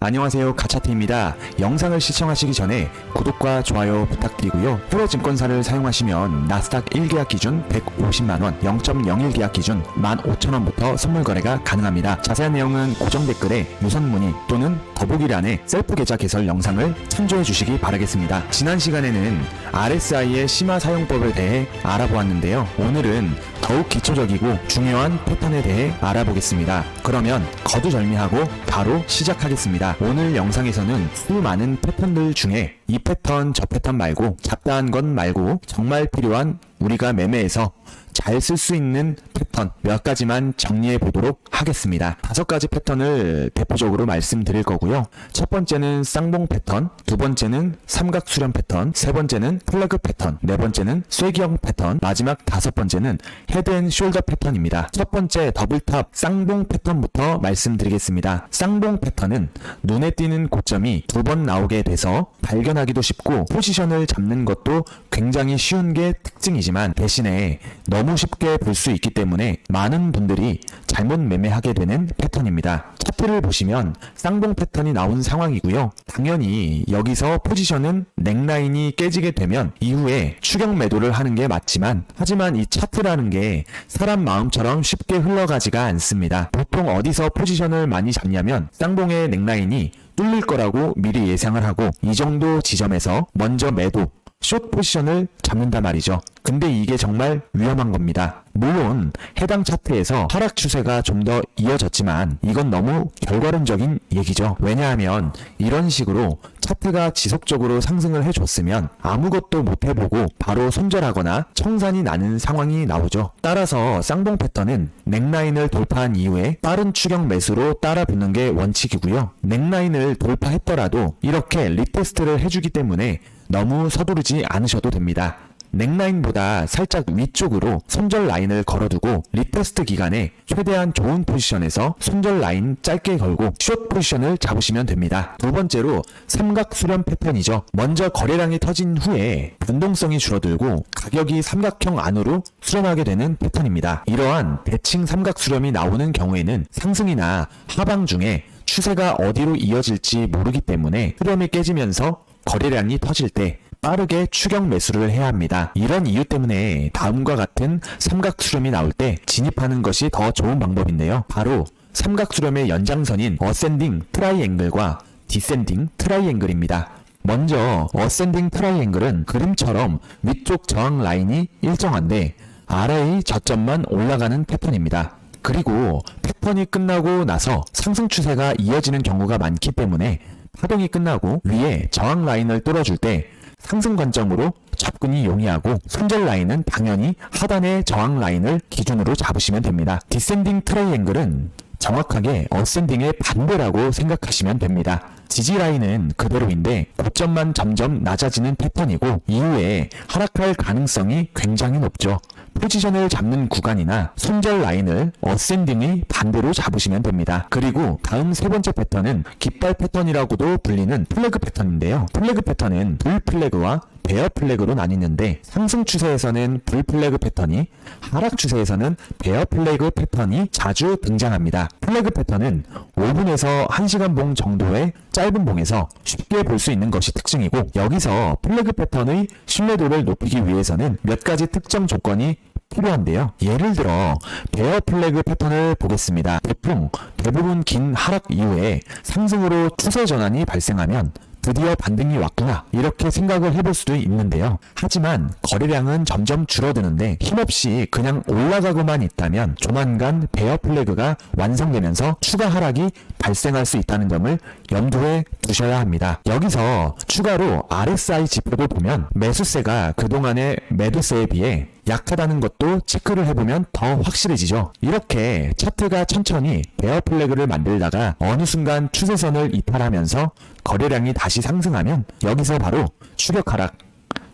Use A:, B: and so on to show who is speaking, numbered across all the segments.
A: 안녕하세요, 가차트입니다. 영상을 시청하시기 전에 구독과 좋아요 부탁드리고요. 프로증권사를 사용하시면 나스닥 1계약 기준 150만원, 0.01 계약 기준 15,000원부터 선물 거래가 가능합니다. 자세한 내용은 고정 댓글에 유선 문의 또는 더보기란에 셀프 계좌 개설 영상을 참조해 주시기 바라겠습니다. 지난 시간에는 RSI의 심화 사용법에 대해 알아보았는데요. 오늘은 더욱 기초적이고 중요한 패턴에 대해 알아보겠습니다. 그러면 거두절미하고 바로 시작하겠습니다. 오늘 영상에서는 수많은 패턴들 중에 이 패턴 저 패턴 말고 잡다한 건 말고 정말 필요한 우리가 매매에서 잘 쓸 수 있는 패턴 몇 가지만 정리해 보도록 하겠습니다. 5가지 패턴을 대표적으로 말씀드릴 거고요. 첫 번째는 쌍봉 패턴, 두 번째는 삼각 수렴 패턴, 세 번째는 플래그 패턴, 네 번째는 쐐기형 패턴, 마지막 5번째는 헤드 앤 숄더 패턴입니다. 첫 번째 더블탑 쌍봉 패턴부터 말씀드리겠습니다. 쌍봉 패턴은 눈에 띄는 고점이 2번 나오게 돼서 발견하기도 쉽고 포지션을 잡는 것도 굉장히 쉬운 게 특징이지만 대신에 너무 쉽게 볼 수 있기 때문에 많은 분들이 잘못 매매하게 되는 패턴입니다. 차트를 보시면 쌍봉 패턴이 나온 상황이고요. 당연히 여기서 포지션은 넥라인이 깨지게 되면 이후에 추격 매도를 하는 게 맞지만 하지만 이 차트라는 게 사람 마음처럼 쉽게 흘러가지가 않습니다. 보통 어디서 포지션을 많이 잡냐면 쌍봉의 넥라인이 뚫릴 거라고 미리 예상을 하고 이 정도 지점에서 먼저 매도 숏 포지션을 잡는단 말이죠. 근데 이게 정말 위험한 겁니다. 물론 해당 차트에서 하락 추세가 좀 더 이어졌지만 이건 너무 결과론적인 얘기죠. 왜냐하면 이런 식으로 차트가 지속적으로 상승을 해줬으면 아무것도 못 해보고 바로 손절하거나 청산이 나는 상황이 나오죠. 따라서 쌍봉 패턴은 넥라인을 돌파한 이후에 빠른 추격 매수로 따라 붙는 게 원칙이고요. 넥라인을 돌파했더라도 이렇게 리테스트를 해주기 때문에 너무 서두르지 않으셔도 됩니다. 넥라인보다 살짝 위쪽으로 손절 라인을 걸어두고 리테스트 기간에 최대한 좋은 포지션에서 손절 라인 짧게 걸고 숏 포지션을 잡으시면 됩니다. 두 번째로 삼각 수렴 패턴이죠. 먼저 거래량이 터진 후에 변동성이 줄어들고 가격이 삼각형 안으로 수렴하게 되는 패턴입니다. 이러한 대칭 삼각 수렴이 나오는 경우에는 상승이나 하방 중에 추세가 어디로 이어질지 모르기 때문에 흐름이 깨지면서 거래량이 터질 때 빠르게 추격 매수를 해야 합니다. 이런 이유 때문에 다음과 같은 삼각 수렴이 나올 때 진입하는 것이 더 좋은 방법인데요. 바로 삼각 수렴의 연장선인 어센딩 트라이앵글과 디센딩 트라이앵글입니다. 먼저 어센딩 트라이앵글은 그림처럼 위쪽 저항 라인이 일정한데 아래의 저점만 올라가는 패턴입니다. 그리고 패턴이 끝나고 나서 상승 추세가 이어지는 경우가 많기 때문에 파동이 끝나고 위에 저항 라인을 뚫어줄 때 상승 관점으로 접근이 용이하고 손절 라인은 당연히 하단의 저항 라인을 기준으로 잡으시면 됩니다. 디센딩 트라이앵글은 정확하게 어센딩의 반대라고 생각하시면 됩니다. 지지 라인은 그대로인데 고점만 점점 낮아지는 패턴이고 이후에 하락할 가능성이 굉장히 높죠. 포지션을 잡는 구간이나 손절 라인을 어센딩의 반대로 잡으시면 됩니다. 그리고 다음 세 번째 패턴은 깃발 패턴이라고도 불리는 플래그 패턴인데요. 플래그 패턴은 불 플래그와 베어 플래그로 나뉘는데 상승 추세에서는 불 플래그 패턴이, 하락 추세에서는 베어 플래그 패턴이 자주 등장합니다. 플래그 패턴은 5분에서 1시간 봉 정도의 짧은 봉에서 쉽게 볼 수 있는 것이 특징이고 여기서 플래그 패턴의 신뢰도를 높이기 위해서는 몇 가지 특정 조건이 필요한데요. 예를 들어 베어 플래그 패턴을 보겠습니다. 보통 대부분 긴 하락 이후에 상승으로 추세 전환이 발생하면 드디어 반등이 왔구나 이렇게 생각을 해볼 수도 있는데요. 하지만 거래량은 점점 줄어드는데 힘없이 그냥 올라가고만 있다면 조만간 베어 플래그가 완성되면서 추가 하락이 발생할 수 있다는 점을 염두에 두셔야 합니다. 여기서 추가로 RSI 지표도 보면 매수세가 그동안의 매도세에 비해 약하다는 것도 체크를 해보면 더 확실해지죠. 이렇게 차트가 천천히 베어 플래그를 만들다가 어느 순간 추세선을 이탈하면서 거래량이 다시 상승하면 여기서 바로 추격 하락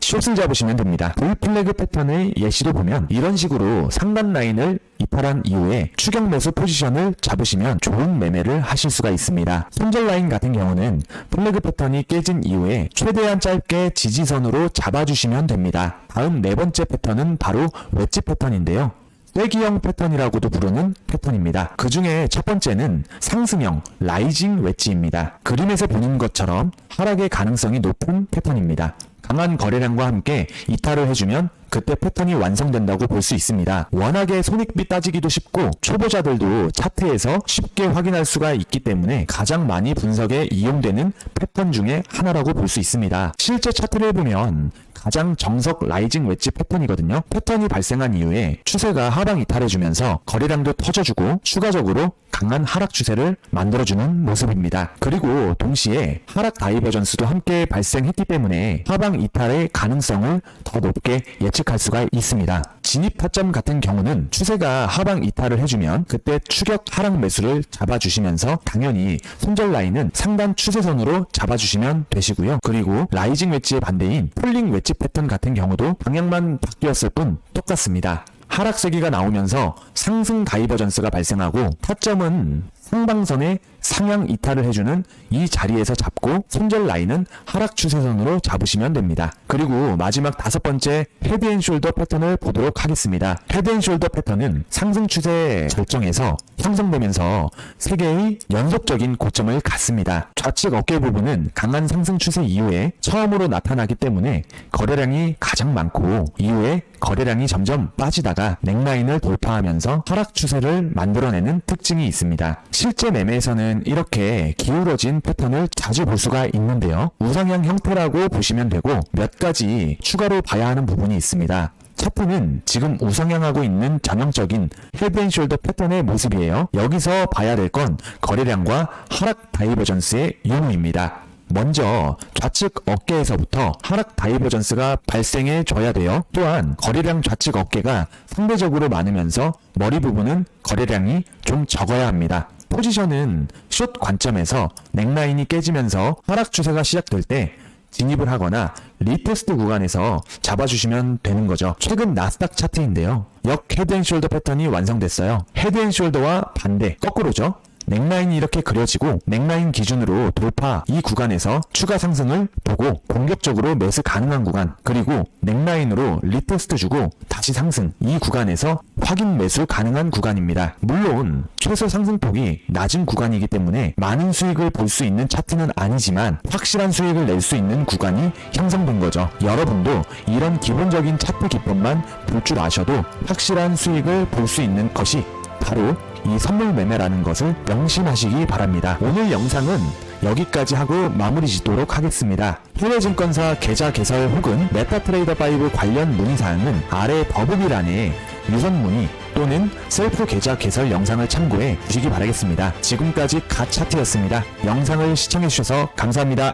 A: 숏을 잡으시면 됩니다. 불 플래그 패턴의 예시도 보면 이런 식으로 상단 라인을 이탈한 이후에 추격 매수 포지션을 잡으시면 좋은 매매를 하실 수가 있습니다. 손절 라인 같은 경우는 플래그 패턴이 깨진 이후에 최대한 짧게 지지선으로 잡아주시면 됩니다. 다음 네 번째 패턴은 바로 웨지 패턴인데요. 쐐기형 패턴이라고도 부르는 패턴입니다. 그 중에 첫 번째는 상승형 라이징 웨지입니다. 그림에서 보는 것처럼 하락의 가능성이 높은 패턴입니다. 강한 거래량과 함께 이탈을 해주면 그때 패턴이 완성된다고 볼 수 있습니다. 워낙에 손익비 따지기도 쉽고 초보자들도 차트에서 쉽게 확인할 수가 있기 때문에 가장 많이 분석에 이용되는 패턴 중에 하나라고 볼 수 있습니다. 실제 차트를 보면 가장 정석 라이징 웨지 패턴이거든요. 패턴이 발생한 이후에 추세가 하방 이탈해주면서 거래량도 터져주고 추가적으로 강한 하락 추세를 만들어주는 모습입니다. 그리고 동시에 하락 다이버전스도 함께 발생했기 때문에 하방 이탈의 가능성을 더 높게 예측할 수가 있습니다. 진입 타점 같은 경우는 추세가 하방 이탈을 해주면 그때 추격 하락 매수를 잡아주시면서 당연히 손절 라인은 상단 추세선으로 잡아주시면 되시고요. 그리고 라이징 웨지의 반대인 폴링 웨지 패턴 같은 경우도 방향만 바뀌었을 뿐 똑같습니다. 하락 세기가 나오면서 상승 다이버전스가 발생하고 타점은 상방선에 상향 이탈을 해주는 이 자리에서 잡고 손절 라인은 하락 추세선으로 잡으시면 됩니다. 그리고 마지막 다섯 번째 헤드앤숄더 패턴을 보도록 하겠습니다. 헤드앤숄더 패턴은 상승 추세 절정에서 형성되면서 3개의 연속적인 고점을 갖습니다. 좌측 어깨 부분은 강한 상승 추세 이후에 처음으로 나타나기 때문에 거래량이 가장 많고 이후에 거래량이 점점 빠지다가 넥라인을 돌파하면서 하락 추세를 만들어내는 특징이 있습니다. 실제 매매에서는 이렇게 기울어진 패턴을 자주 볼 수가 있는데요. 우상향 형태라고 보시면 되고 몇 가지 추가로 봐야 하는 부분이 있습니다. 차트는 지금 우상향하고 있는 전형적인 헤드앤숄더 패턴의 모습이에요. 여기서 봐야 될 건 거래량과 하락 다이버전스의 유무입니다. 먼저 좌측 어깨에서부터 하락 다이버전스가 발생해 줘야 돼요. 또한 거래량 좌측 어깨가 상대적으로 많으면서 머리 부분은 거래량이 좀 적어야 합니다. 포지션은 숏 관점에서 넥라인이 깨지면서 하락 추세가 시작될 때 진입을 하거나 리테스트 구간에서 잡아주시면 되는 거죠. 최근 나스닥 차트인데요. 역 헤드앤숄더 패턴이 완성됐어요. 헤드앤숄더와 반대, 거꾸로죠. 넥라인이 이렇게 그려지고 넥라인 기준으로 돌파 이 구간에서 추가 상승을 보고 공격적으로 매수 가능한 구간, 그리고 넥라인으로 리테스트 주고 다시 상승 이 구간에서 확인 매수 가능한 구간입니다. 물론 최소 상승폭이 낮은 구간이기 때문에 많은 수익을 볼 수 있는 차트는 아니지만 확실한 수익을 낼 수 있는 구간이 형성된 거죠. 여러분도 이런 기본적인 차트 기법만 볼 줄 아셔도 확실한 수익을 볼 수 있는 것이 바로 이 선물 매매라는 것을 명심하시기 바랍니다. 오늘 영상은 여기까지 하고 마무리 짓도록 하겠습니다. 해외증권사 계좌 개설 혹은 메타트레이더5 관련 문의사항은 아래 더보기란에 유선 문의 또는 셀프 계좌 개설 영상을 참고해 주시기 바라겠습니다. 지금까지 갓차트였습니다. 영상을 시청해주셔서 감사합니다.